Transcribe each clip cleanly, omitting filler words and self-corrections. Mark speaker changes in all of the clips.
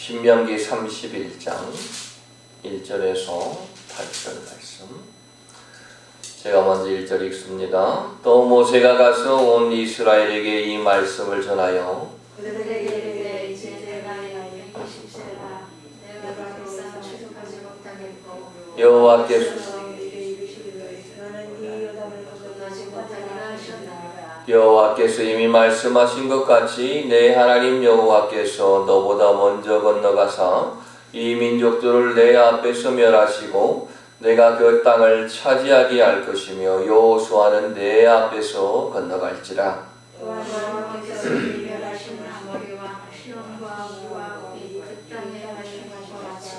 Speaker 1: 신명기 31장 1절에서 8절 말씀. 제가 먼저 1절 읽습니다. 또 모세가 가서 온 이스라엘에게 이 말씀을 전하여
Speaker 2: 그들에게 이르되 이제 내가 나이 20세라 내가 백성을 추격하지 못하겠고
Speaker 1: 여호와께서 이미 말씀하신 것 같이 내 하나님 여호와께서 너보다 먼저 건너가사 이 민족들을 내 앞에서 멸하시고 내가 그 땅을 차지하게 할 것이며 여호수아는 내 앞에서 건너갈지라.
Speaker 2: 또한 여호와께서 이 멸하신 아모리와 시온과 오와 오기 그 땅에 말씀하신 같이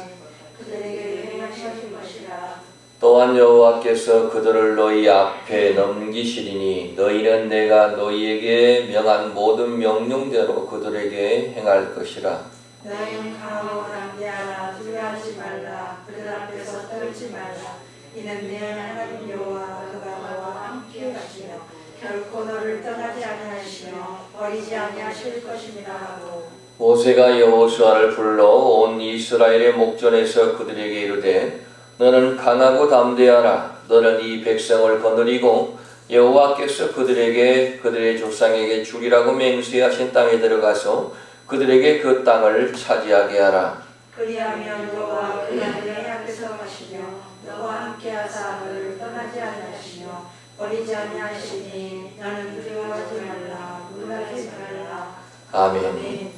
Speaker 2: 그들에게 행하실 것이라.
Speaker 1: 또한 여호와께서 그들을 너희 앞에 넘기시리니 너희는 내가 너희에게 명한 모든 명령대로 그들에게 행할 것이라.
Speaker 2: 너희는 강하고 담대하라. 두려워하지 말라. 그들 앞에서 떨지 말라. 이는 내 하나님 여호와 그가 너와 함께 가시며 결코 너를 떠나지 아니하시며 버리지 아니하실 것임이라 하고.
Speaker 1: 모세가 여호수아를 불러 온 이스라엘의 목전에서 그들에게 이르되 너는 강하고 담대하라. 너는 이 백성을 거느리고 여호와께서 그들에게 그들의 조상에게 주리라고 맹세하신 땅에 들어가서 그들에게 그 땅을 차지하게 하라.
Speaker 2: 그리하면 너와 그가 내 앞에서 가시며 너와 함께하사 너를 떠나지 아니하시며 버리지 아니하시니 너는 두려워하지 말라. 놀라지 말라.
Speaker 1: 아멘.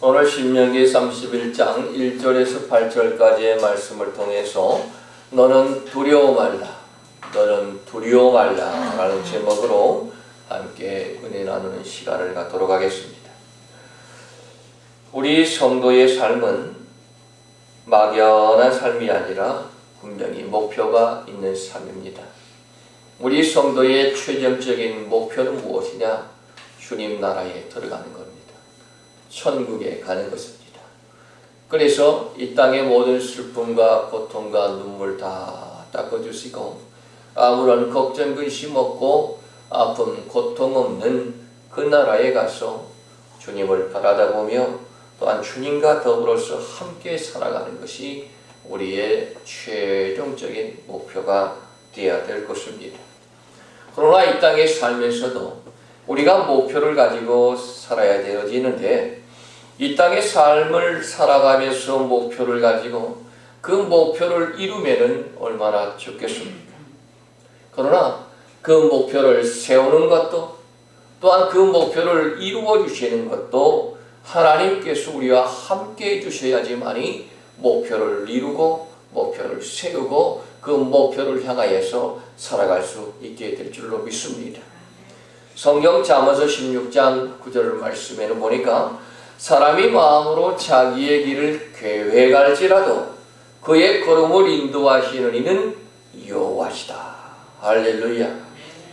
Speaker 1: 오늘 신명기 31장 1절에서 8절까지의 말씀을 통해서 너는 두려워 말라, 너는 두려워 말라 라는 제목으로 함께 은혜 나누는 시간을 갖도록 하겠습니다. 우리 성도의 삶은 막연한 삶이 아니라 분명히 목표가 있는 삶입니다. 우리 성도의 최종적인 목표는 무엇이냐? 주님 나라에 들어가는 겁니다. 천국에 가는 것입니다. 그래서 이 땅의 모든 슬픔과 고통과 눈물 다 닦아주시고 아무런 걱정 근심 없고 아픔 고통 없는 그 나라에 가서 주님을 바라다보며 또한 주님과 더불어서 함께 살아가는 것이 우리의 최종적인 목표가 되어야 될 것입니다. 그러나 이 땅에 살면서도 우리가 목표를 가지고 살아야 되어지는데 이 땅의 삶을 살아가면서 목표를 가지고 그 목표를 이루면은 얼마나 좋겠습니까? 그러나 그 목표를 세우는 것도 또한 그 목표를 이루어 주시는 것도 하나님께서 우리와 함께 해주셔야지만이 목표를 이루고 목표를 세우고 그 목표를 향하여서 살아갈 수 있게 될 줄로 믿습니다. 성경 잠언서 16장 9절 말씀에는 보니까 사람이 마음으로 자기의 길을 계획할지라도 그의 걸음을 인도하시는 이는 여호와시다. 할렐루야.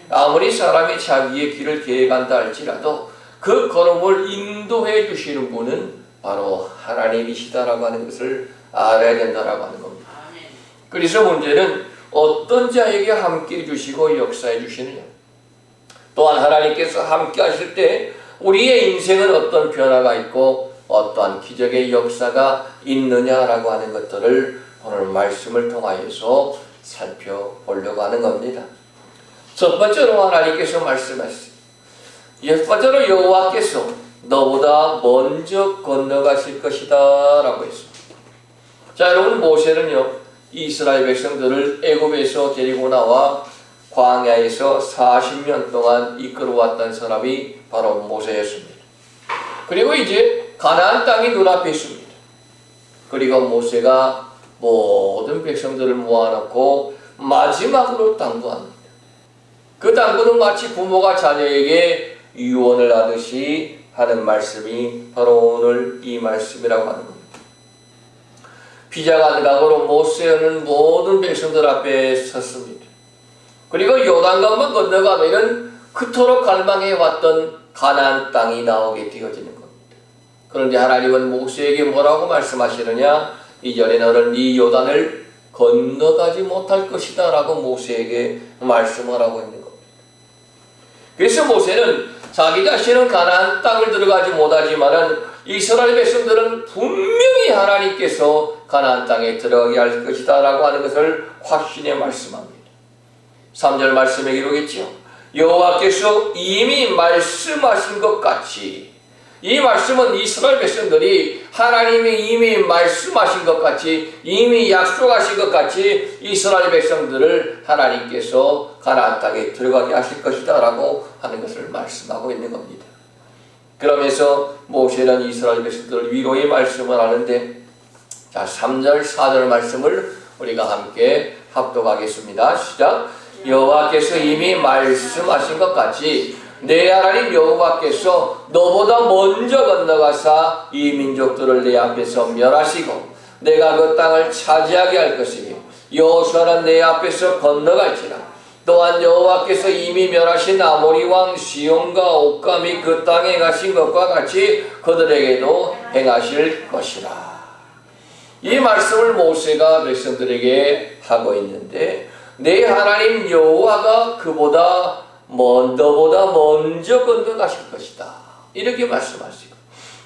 Speaker 1: 아무리 사람이 자기의 길을 계획한다 할지라도 그 걸음을 인도해 주시는 분은 바로 하나님이시다라고 하는 것을 알아야 된다라고 하는 겁니다. 그래서 문제는 어떤 자에게 함께 해주시고 역사해 주시느냐. 또한 하나님께서 함께 하실 때 우리의 인생은 어떤 변화가 있고 어떠한 기적의 역사가 있느냐라고 하는 것들을 오늘 말씀을 통하여서 살펴보려고 하는 겁니다. 첫 번째로 하나님께서 말씀하셨습니다. 첫 번째로 여호와께서 너보다 먼저 건너가실 것이다 라고 했습니다. 자, 여러분, 모세는요 이스라엘 백성들을 애굽에서 데리고 나와 광야에서 40년 동안 이끌어왔던 사람이 바로 모세였습니다. 그리고 이제 가나안 땅이 눈앞에 있습니다. 그리고 모세가 모든 백성들을 모아놓고 마지막으로 당부합니다. 그 당부는 마치 부모가 자녀에게 유언을 하듯이 하는 말씀이 바로 오늘 이 말씀이라고 하는 겁니다. 피자간 각오로 모세는 모든 백성들 앞에 섰습니다. 그리고 요단강만 건너가면은 그토록 갈망해 왔던 가나안 땅이 나오게 되어지는 겁니다. 그런데 하나님은 모세에게 뭐라고 말씀하시느냐? 이전에 너는 이 요단을 건너가지 못할 것이다 라고 모세에게 말씀하라고 있는 겁니다. 그래서 모세는 자기 자신은 가나안 땅을 들어가지 못하지만은 이스라엘 백성들은 분명히 하나님께서 가나안 땅에 들어가게 할 것이다 라고 하는 것을 확신에 말씀합니다. 3절 말씀에 기록했죠. 여호와께서 이미 말씀하신 것 같이, 이 말씀은 이스라엘 백성들이 하나님이 이미 말씀하신 것 같이, 이미 약속하신 것 같이 이스라엘 백성들을 하나님께서 가나안 땅에 들어가게 하실 것이다 라고 하는 것을 말씀하고 있는 겁니다. 그러면서 모세는 이스라엘 백성들 위로의 말씀을 하는데, 자 3절 4절 말씀을 우리가 함께 합독하겠습니다. 시작. 여호와께서 이미 말씀하신 것 같이 내 하나님 여호와께서 너보다 먼저 건너가사 이 민족들을 내 앞에서 멸하시고 내가 그 땅을 차지하게 할 것이며 여호수아는 내 앞에서 건너갈지라. 또한 여호와께서 이미 멸하신 아모리 왕 시온과 옥과 및 그 땅에 행하신 것과 같이 그들에게도 행하실 것이라. 이 말씀을 모세가 백성들에게 하고 있는데, 내 하나님 여호와가 너보다 먼저 건너가실 것이다 이렇게 말씀하시고,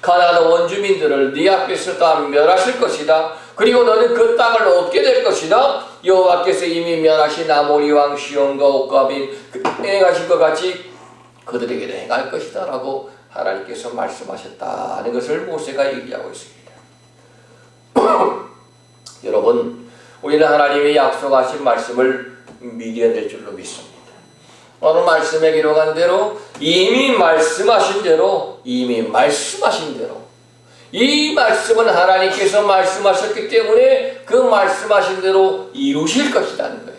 Speaker 1: 가나안 원주민들을 네 앞에서 다 멸하실 것이다. 그리고 너는 그 땅을 얻게 될 것이다. 여호와께서 이미 멸하신 아모리 왕 시온과 옥과 및 행하신 것 같이 그들에게도 행할 것이다 라고 하나님께서 말씀하셨다는 것을 모세가 얘기하고 있습니다. 여러분, 우리는 하나님의 약속하신 말씀을 믿어야 될 줄로 믿습니다. 오늘 말씀에 기록한 대로 이미 말씀하신 대로 이 말씀은 하나님께서 말씀하셨기 때문에 그 말씀하신 대로 이루실 것이라는 거예요.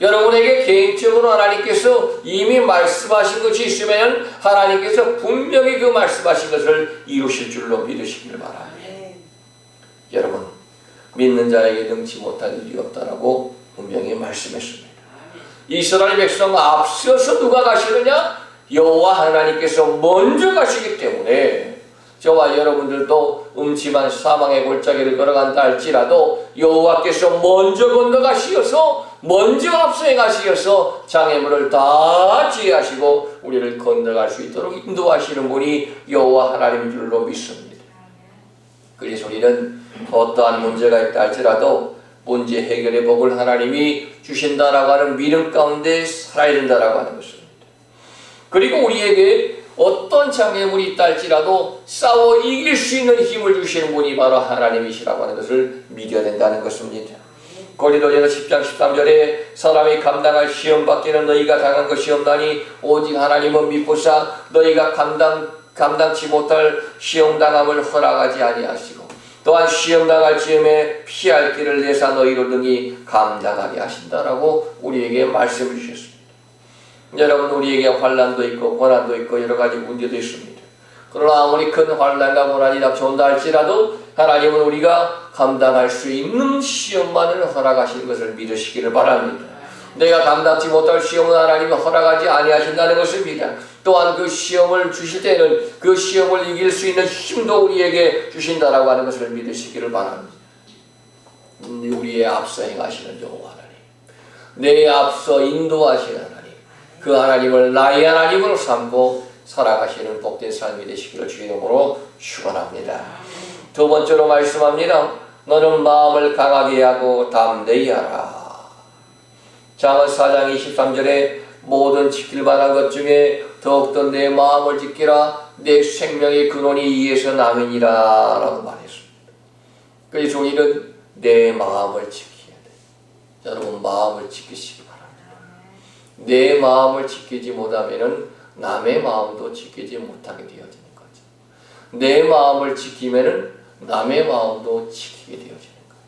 Speaker 1: 여러분에게 개인적으로 하나님께서 이미 말씀하신 것이 있으면 하나님께서 분명히 그 말씀하신 것을 이루실 줄로 믿으시길 바랍니다. 여러분, 믿는 자에게 능치 못할 일이 없다라고 분명히 말씀했습니다. 이스라엘 백성 앞서서 누가 가시느냐? 여호와 하나님께서 먼저 가시기 때문에 저와 여러분들도 음침한 사망의 골짜기를 걸어간다 할지라도 여호와께서 먼저 건너가시어서 먼저 앞서 행하시어서 장애물을 다 지혜하시고 우리를 건너갈 수 있도록 인도하시는 분이 여호와 하나님인 줄로 믿습니다. 그래서 우리는 어떠한 문제가 있다 할지라도 문제 해결의 복을 하나님이 주신다라고 하는 믿음 가운데 살아야 된다라고 하는 것입니다. 그리고 우리에게 어떤 장애물이 있다 할지라도 싸워 이길 수 있는 힘을 주시는 분이 바로 하나님이시라고 하는 것을 믿어야 된다는 것입니다. 고린도전서 10장 13절에 사람이 감당할 시험 밖에는 너희가 당한 것이 없나니 오직 하나님은 믿고사 너희가 감당치 못할 시험당함을 허락하지 아니하시고 또한 시험당할 즈음에 피할 길을 내사 너희로 능히 감당하게 하신다라고 우리에게 말씀해 주셨습니다. 여러분, 우리에게 환난도 있고 고난도 있고 여러 가지 문제도 있습니다. 그러나 아무리 큰 환난과 고난이 닥쳐온다 할지라도 하나님은 우리가 감당할 수 있는 시험만을 허락하시는 것을 믿으시기를 바랍니다. 내가 감당치 못할 시험은 하나님이 허락하지 아니하신다는 것입니다. 또한 그 시험을 주실 때는 그 시험을 이길 수 있는 힘도 우리에게 주신다라고 하는 것을 믿으시기를 바랍니다. 우리의 앞서 행하시는 여호와 하나님, 내 앞서 인도하시는 하나님, 그 하나님을 나의 하나님으로 삼고 살아가시는 복된 삶이 되시기를 주의 이름으로 축원합니다. 두 번째로 말씀합니다. 너는 마음을 강하게 하고 담대히 하라. 잠언 4장 23절에 모든 지킬 만한 것 중에 더욱더 내 마음을 지키라. 내 생명의 근원이 이에서 남이니라 라고 말했습니다. 그래서 우리는 내 마음을 지켜야 돼. 여러분, 마음을 지키시기 바랍니다. 내 마음을 지키지 못하면 남의 마음도 지키지 못하게 되어지는 거죠. 내 마음을 지키면 남의 마음도 지키게 되어지는 거예요.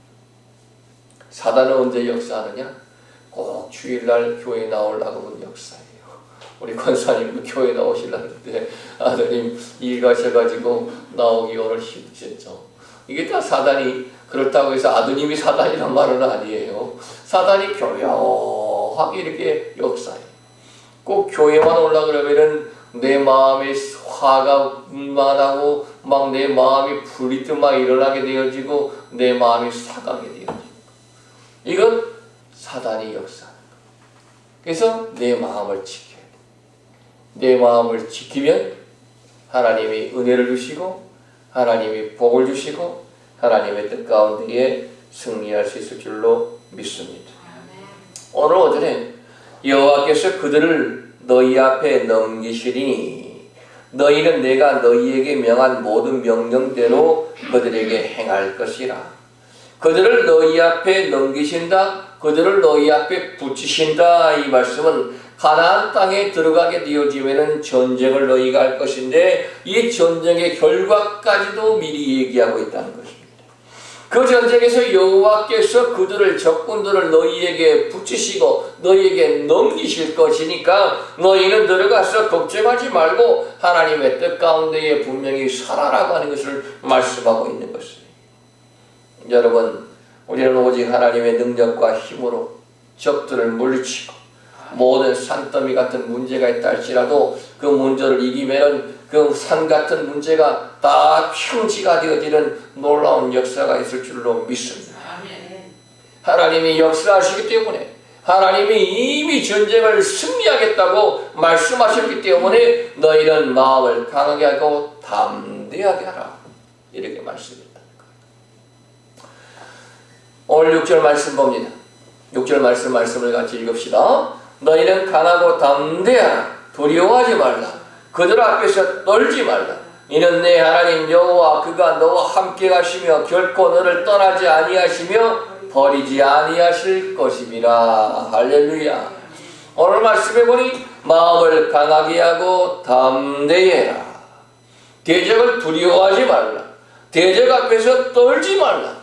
Speaker 1: 사단은 언제 역사하느냐? 꼭 주일날 교회 나오려고 하는 역사예요. 우리 권사님도 교회 나오시려는데 아드님 일 가셔가지고 나오기 오늘 힘드셨죠. 이게 다 사단이, 그렇다고 해서 아드님이 사단이란 말은 아니에요. 사단이 교묘하게 이렇게 역사해요. 꼭 교회만 올라 그러면은 내 마음에 화가 분만하고 막 내 마음이 불이듯 막 일어나게 되어지고 내 마음이 사가게 되어지고, 이건 사단이 역사하는 거예요. 그래서 내 마음을 지켜야 돼. 내 마음을 지키면 하나님이 은혜를 주시고 하나님이 복을 주시고 하나님의 뜻 가운데에 승리할 수 있을 줄로 믿습니다. 오늘 오전에 여호와께서 그들을 너희 앞에 넘기시리니 너희는 내가 너희에게 명한 모든 명령대로 그들에게 행할 것이라. 그들을 너희 앞에 넘기신다, 그들을 너희 앞에 붙이신다. 이 말씀은 가나안 땅에 들어가게 되어지면은 전쟁을 너희가 할 것인데 이 전쟁의 결과까지도 미리 얘기하고 있다는 것입니다. 그 전쟁에서 여호와께서 그들을 적군들을 너희에게 붙이시고 너희에게 넘기실 것이니까 너희는 들어가서 걱정하지 말고 하나님의 뜻 가운데에 분명히 살아라고 하는 것을 말씀하고 있는 것입니다. 여러분, 우리는 오직 하나님의 능력과 힘으로 적들을 물리치고 모든 산더미 같은 문제가 있다 할지라도 그 문제를 이기면은 그 산 같은 문제가 다 평지가 되어지는 놀라운 역사가 있을 줄로 믿습니다. 하나님이 역사하시기 때문에 하나님이 이미 전쟁을 승리하겠다고 말씀하셨기 때문에 너희는 마음을 강하게 하고 담대하게 하라. 이렇게 말씀했다는 거예요. 오늘 6절 말씀 봅니다. 6절 말씀을 같이 읽읍시다. 너희는 강하고 담대하라. 두려워하지 말라. 그들 앞에서 떨지 말라. 이는 내 하나님 여호와 그가 너와 함께 가시며 결코 너를 떠나지 아니하시며 버리지 아니하실 것임이라. 할렐루야. 오늘 말씀해 보니 마음을 강하게 하고 담대해라. 대적을 두려워하지 말라. 대적 앞에서 떨지 말라.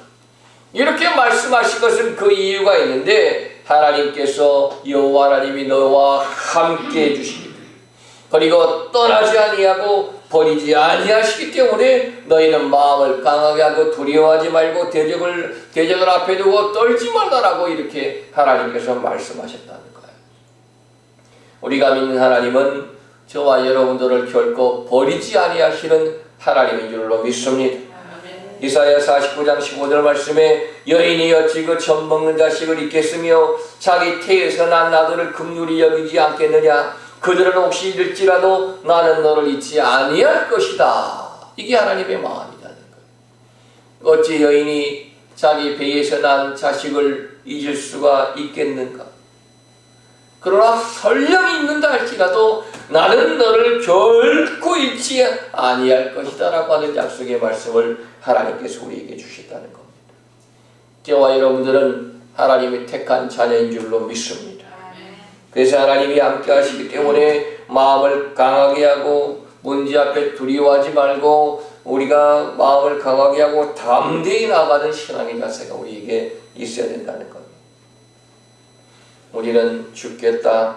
Speaker 1: 이렇게 말씀하신 것은 그 이유가 있는데 하나님께서 여호와 하나님이 너와 함께 해주십니다. 그리고 떠나지 아니하고 버리지 아니하시기 때문에 너희는 마음을 강하게 하고 두려워하지 말고 대적을 앞에 두고 떨지 말라라고 이렇게 하나님께서 말씀하셨다는 거예요. 우리가 믿는 하나님은 저와 여러분들을 결코 버리지 아니하시는 하나님인 줄로 믿습니다. 이사야 49장 15절 말씀에 여인이 어찌 그 젖 먹는 자식을 잊겠으며 자기 태에서 난 나들을 긍휼히 여기지 않겠느냐. 그들은 혹시 잃을지라도 나는 너를 잊지 아니할 것이다. 이게 하나님의 마음이라는 거예요. 어찌 여인이 자기 배에서 난 자식을 잊을 수가 있겠는가. 그러나 설령 잊는다 할지라도 나는 너를 결코 잊지 아니할 것이다 라고 하는 약속의 말씀을 하나님께서 우리에게 주셨다는 겁니다. 저와 여러분들은 하나님이 택한 자녀인 줄로 믿습니다. 그래서 하나님이 함께 하시기 때문에 마음을 강하게 하고 문제 앞에 두려워하지 말고 우리가 마음을 강하게 하고 담대히 나가는 신앙의 자세가 우리에게 있어야 된다는 겁니다. 우리는 죽겠다,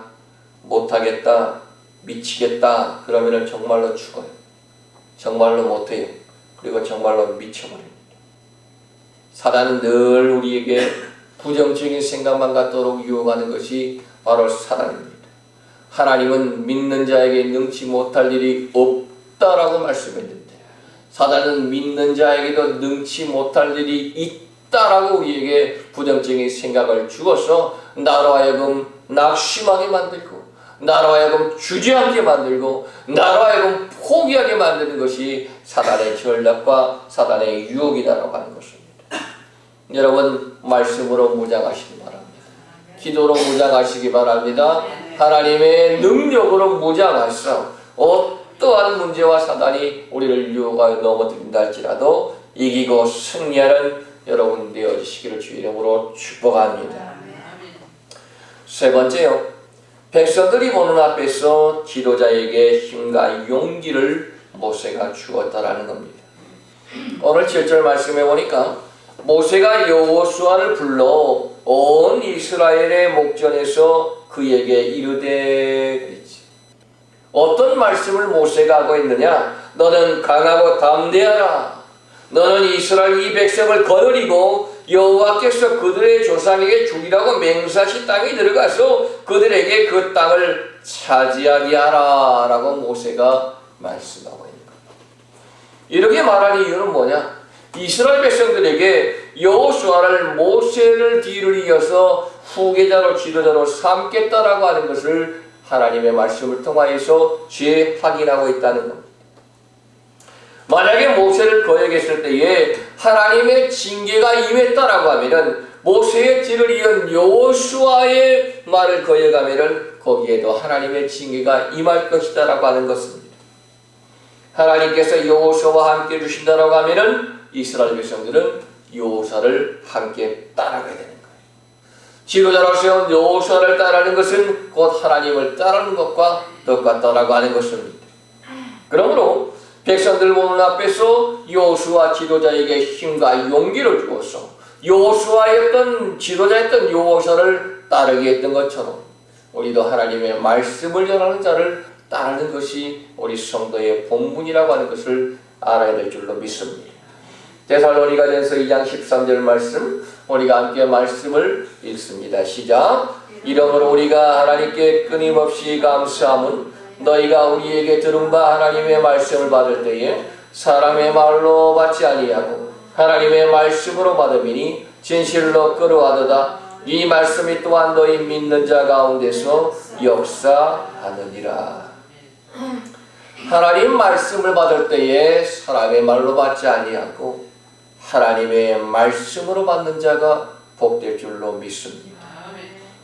Speaker 1: 못하겠다, 미치겠다 그러면 정말로 죽어요. 정말로 못해요. 그리고 정말로 미쳐버립니다. 사단은 늘 우리에게 부정적인 생각만 갖도록 유혹하는 것이 바로 사단입니다. 하나님은 믿는 자에게 능치 못할 일이 없다라고 말씀했는데 사단은 믿는 자에게도 능치 못할 일이 있다라고 우리에게 부정적인 생각을 주어서 나로 하여금 낙심하게 만들고 나로 하여금 주저앉게 만들고 나로 하여금 포기하게 만드는 것이 사단의 전략과 사단의 유혹이다라고 하는 것입니다. 여러분 말씀으로 무장하시기 바랍니다. 기도로 무장하시기 바랍니다. 하나님의 능력으로 무장하셔 어떠한 문제와 사단이 우리를 유혹하여 넘어뜨린다 할지라도 이기고 승리하는 여러분 되어주시기를 주의 이름으로 축복합니다. 세 번째요. 백성들이 보는 앞에서 지도자에게 힘과 용기를 모세가 주었다라는 겁니다. 오늘 7절 말씀해 보니까 모세가 여호수아를 불러 온 이스라엘의 목전에서 그에게 이르되 그랬지. 어떤 말씀을 모세가 하고 있느냐? 너는 강하고 담대하라. 너는 이스라엘 이 백성을 거느리고 여호와께서 그들의 조상에게 주리라고 맹세하신 땅에 들어가서 그들에게 그 땅을 차지하게 하라 라고 모세가 말씀하고 있는 거예요. 이렇게 말하는 이유는 뭐냐? 이스라엘 백성들에게 여호수아를 모세를 뒤를 이어서 후계자로 지도자로 삼겠다라고 하는 것을 하나님의 말씀을 통하여서 확인하고 있다는 겁니다. 만약에 모세를 거역했을 때에 하나님의 징계가 임했다라고 하면은 모세의 뒤를 이은 여호수아의 말을 거역하면은 거기에도 하나님의 징계가 임할 것이다라고 하는 것입니다. 하나님께서 여호수아와 함께 주신다라고 하면은 이스라엘 백성들은 여호수아를 함께 따라가야 되는 거예요. 지도자로 세운 여호수아를 따르는 것은 곧 하나님을 따르는 것과 똑같다라고 하는 것입니다. 그러므로 백성들 보는 앞에서 여호수아 지도자에게 힘과 용기를 주어서 여호수아였던 지도자였던 여호수아를 따르게 했던 것처럼 우리도 하나님의 말씀을 전하는 자를 따르는 것이 우리 성도의 본분이라고 하는 것을 알아야 될 줄로 믿습니다. 데살로니가전서 2장 13절 말씀 우리가 함께 말씀을 읽습니다. 시작. 이러므로 우리가 하나님께 끊임없이 감사함은 너희가 우리에게 들은 바 하나님의 말씀을 받을 때에 사람의 말로 받지 아니하고 하나님의 말씀으로 받음이니 진실로 끌어와도다. 이 말씀이 또한 너희 믿는 자 가운데서 역사하느니라. 하나님 말씀을 받을 때에 사람의 말로 받지 아니하고 하나님의 말씀으로 받는 자가 복될 줄로 믿습니다.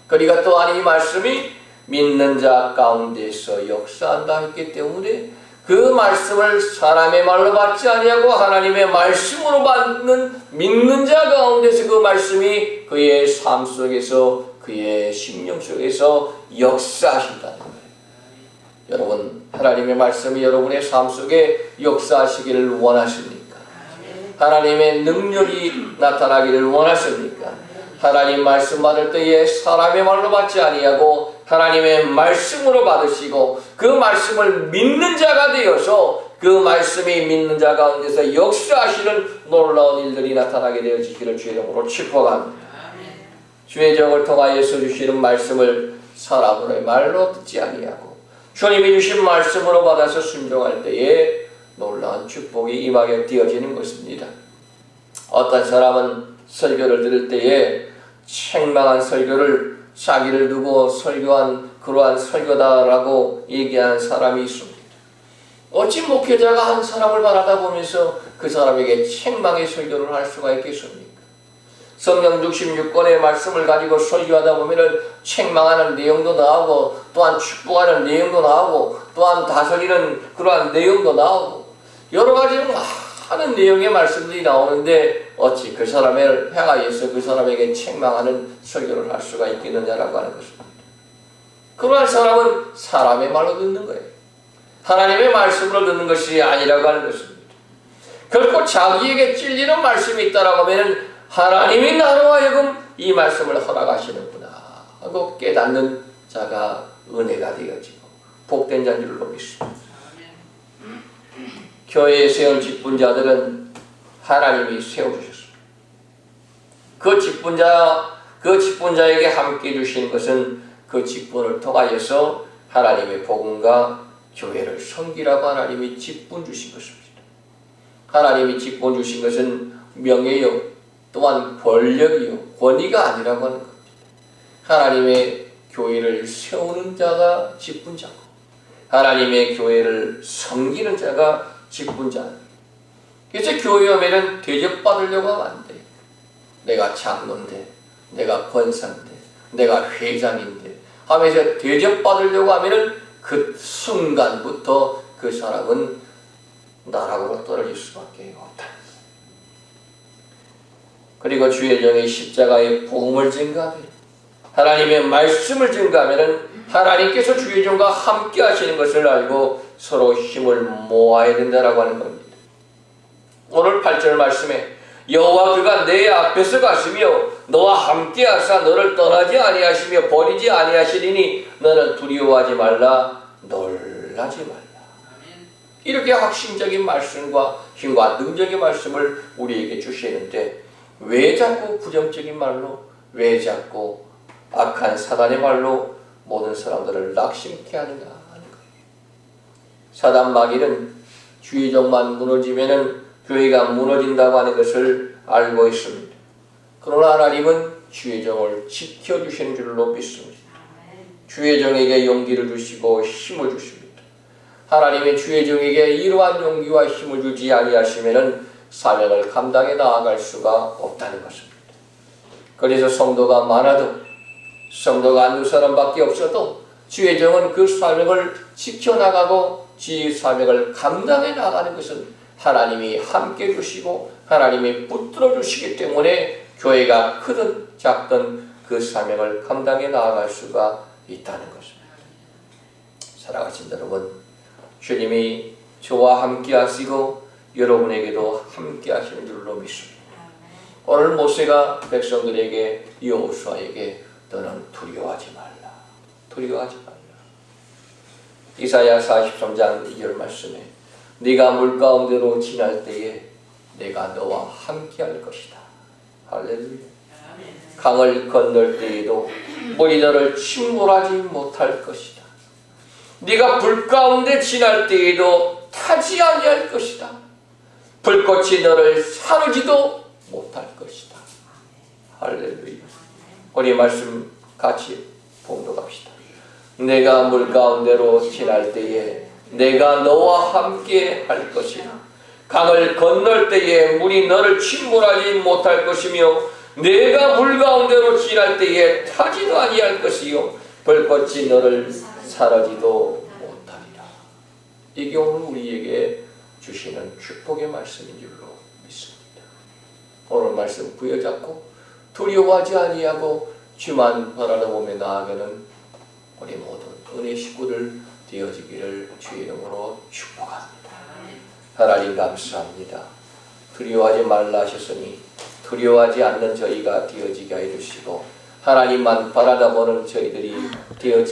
Speaker 1: 그리고 또한 이 말씀이 믿는 자 가운데서 역사한다 했기 때문에 그 말씀을 사람의 말로 받지 아니하고 하나님의 말씀으로 받는 믿는 자 가운데서 그 말씀이 그의 삶 속에서 그의 심령 속에서 역사하신다는 거예요. 여러분, 하나님의 말씀이 여러분의 삶 속에 역사하시기를 원하십니까? 하나님의 능력이 나타나기를 원하십니까? 하나님 말씀 받을 때에 사람의 말로 받지 아니하고 하나님의 말씀으로 받으시고 그 말씀을 믿는 자가 되어서 그 말씀이 믿는 자 가운데서 역사하시는 놀라운 일들이 나타나게 되어지기를 주의 이름으로 축복합니다. 주의 정을 통하여서 주시는 말씀을 사람의 말로 듣지 아니하고 주님이 주신 말씀으로 받아서 순종할 때에 놀라운 축복이 임하게 되어지는 것입니다. 어떤 사람은 설교를 들을 때에 책망한 설교를 자기를 두고 설교한 그러한 설교다라고 얘기하는 사람이 있습니다. 어찌 목회자가 한 사람을 바라다 보면서 그 사람에게 책망의 설교를 할 수가 있겠습니까? 성경 66권의 말씀을 가지고 설교하다 보면 책망하는 내용도 나오고 또한 축복하는 내용도 나오고 또한 다스리는 그러한 내용도 나오고 여러 가지 많은 내용의 말씀들이 나오는데 어찌 그 사람을 향하여서 그 사람에게 책망하는 설교를 할 수가 있겠느냐라고 하는 것입니다. 그러한 사람은 사람의 말로 듣는 거예요. 하나님의 말씀으로 듣는 것이 아니라고 하는 것입니다. 결코 자기에게 찔리는 말씀이 있다라고 하면 하나님이 나로 하여금 이 말씀을 허락하시는구나 하고 깨닫는 자가 은혜가 되어지고 복된 자인 줄로 믿습니다. 교회에 세운 직분자들은 하나님이 세워주셨습니다. 그 직분자에게 함께 주신 것은 그 직분을 통하여서 하나님의 복음과 교회를 섬기라고 하나님이 직분 주신 것입니다. 하나님이 직분 주신 것은 명예요 또한 권력이요 권위가 아니라고 하는 겁니다. 하나님의 교회를 세우는 자가 직분자고 하나님의 교회를 섬기는 자가 직분자. 그래서 교회 오면은 대접받으려고 하면 안 돼. 내가 장로인데, 내가 권사인데, 내가 회장인데 하면서 대접받으려고 하면은 그 순간부터 그 사람은 나락으로 떨어질 수밖에 없다. 그리고 주의 정의 십자가의 복음을 증거하면 하나님의 말씀을 증거하면은 하나님께서 주의 종과 함께 하시는 것을 알고 서로 힘을 모아야 된다라고 하는 겁니다. 오늘 8절 말씀에 여호와 그가 내 앞에서 가시며 너와 함께 하사 너를 떠나지 아니하시며 버리지 아니하시리니 너는 두려워하지 말라 놀라지 말라. 이렇게 확신적인 말씀과 힘과 능력의 말씀을 우리에게 주시는데 왜 자꾸 부정적인 말로 왜 자꾸 악한 사단의 말로 모든 사람들을 낙심케 하는가 하는 거예요. 사단 마귀는 주의 종만 무너지면은 교회가 무너진다고 하는 것을 알고 있습니다. 그러나 하나님은 주의 종을 지켜주시는 줄로 믿습니다. 주의 종에게 용기를 주시고 힘을 주십니다. 하나님의 주의 종에게 이러한 용기와 힘을 주지 아니하시면은 사명을 감당해 나아갈 수가 없다는 것입니다. 그래서 성도가 많아도 성도가 한두 사람밖에 없어도 주의 종은 그 사명을 지켜나가고 주의 사명을 감당해 나가는 것은 하나님이 함께 주시고 하나님이 붙들어 주시기 때문에 교회가 크든 작든 그 사명을 감당해 나아갈 수가 있다는 것입니다. 사랑하신 여러분, 주님이 저와 함께 하시고 여러분에게도 함께 하시는 줄로 믿습니다. 오늘 모세가 백성들에게 여호수아에게 너는 두려워하지 말라. 두려워하지 말라. 이사야 43장 2절 말씀에 네가 물가운데로 지날 때에 내가 너와 함께 할 것이다. 할렐루야. 강을 건널 때에도 물이 너를 침몰하지 못할 것이다. 네가 불 가운데 지날 때에도 타지 아니할 것이다. 불꽃이 너를 사르지도 못할 것이다. 할렐루야. 우리 말씀 같이 봉독합시다. 내가 물 가운데로 지날 때에 내가 너와 함께 할 것이다. 강을 건널 때에 물이 너를 침몰하지 못할 것이며 내가 물 가운데로 지날 때에 타지도 아니할 것이요 불꽃이 너를 사르지도 못하리라. 이게 오늘 우리에게 주시는 축복의 말씀인 줄로 믿습니다. 오늘 말씀 부여잡고 두려워하지 아니하고 주만 바라보며 나아가는 우리 모든 은혜 식구들 되어지기를 주의 이름으로 축복합니다. 하나님 감사합니다. 두려워하지 말라 하셨으니 두려워하지 않는 저희가 되어지게 해주시고 하나님만 바라다보는 저희들이 되어지